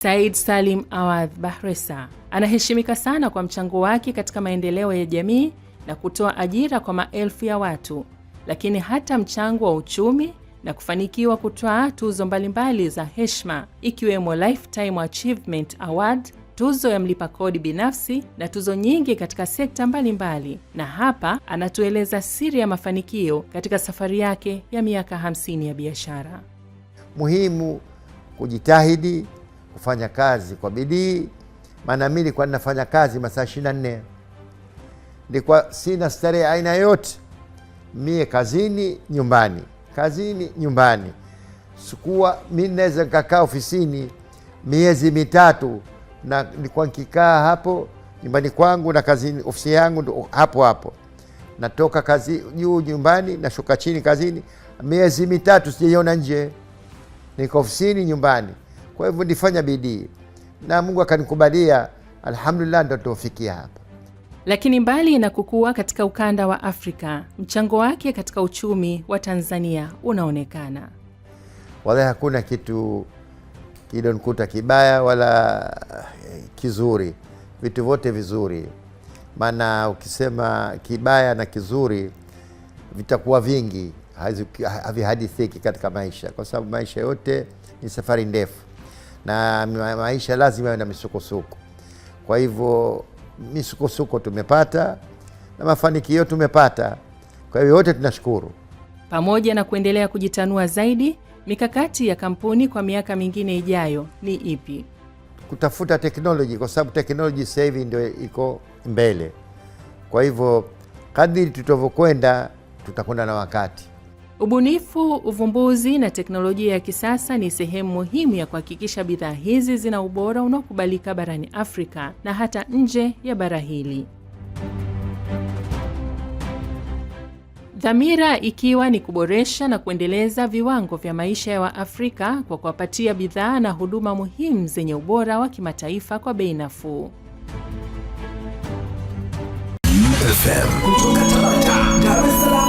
Said Salim Awadh Bakhresa anaheshimika sana kwa mchango wake katika maendeleo ya jamii na kutoa ajira kwa maelfu ya watu, lakini hata mchango wa uchumi na kufanikiwa kutoa tuzo mbalimbali za heshima ikiwemo Lifetime Achievement Award, tuzo ya mlipa kodi binafsi na tuzo nyingi katika sekta mbalimbali. Na hapa anatueleza siri ya mafanikio katika safari yake ya miaka 50 ya biashara. Muhimu kujitahidi, kufanya kazi kwa bidii. Maana mimi nilikuwa ninafanya kazi masaa 24. Nilikuwa sina starehe aina yote. Mie kazini, nyumbani. Kazini, nyumbani. Sikuwa mimi naweza nikakaa ofisini miezi 3 na nilikuwa nikikaa hapo nyumbani kwangu na kazini ofisi yangu hapo hapo. Natoka kazi juu nyumbani na shuka chini kazini, miezi 3 sijaiona nje. Niko ofisini, nyumbani. Kwa hivyo nilifanya bidii na Mungu akanikubalia, alhamdulillah, ndo tufikia hapa. Lakini mbali na kukua katika ukanda wa Afrika, mchango wake katika uchumi wa Tanzania unaonekana. Wala hakuna kitu kidonkuta kibaya wala kizuri, vitu vyote vizuri. Maana ukisema kibaya na kizuri vitakuwa vingi, havihadithiki katika maisha, kwa sababu maisha yote ni safari ndefu na maisha lazima yawe na misukosuko. Kwa hivyo misukosuko tumepata na mafanikio tumepata, kwa hivyo yote tunashukuru. Pamoja na kuendelea kujitanua zaidi, mikakati ya kampuni kwa miaka mingine ijayo ni ipi? Kutafuta teknoloji, kwa sababu teknoloji sasa hivi ndio iko mbele. Kwa hivyo kadri tutavyokwenda tutakwenda na wakati. Ubunifu, uvumbuzi na teknolojia ya kisasa ni sehemu muhimu ya kuhakikisha bidhaa hizi zina ubora unaokubalika barani Afrika na hata nje ya bara hili. Dhamira ikiwa ni kuboresha na kuendeleza viwango vya maisha ya Waafrika kwa kuwapatia bidhaa na huduma muhimu zenye ubora wa kimataifa kwa bei nafuu. FM kutoka Dar es Salaam.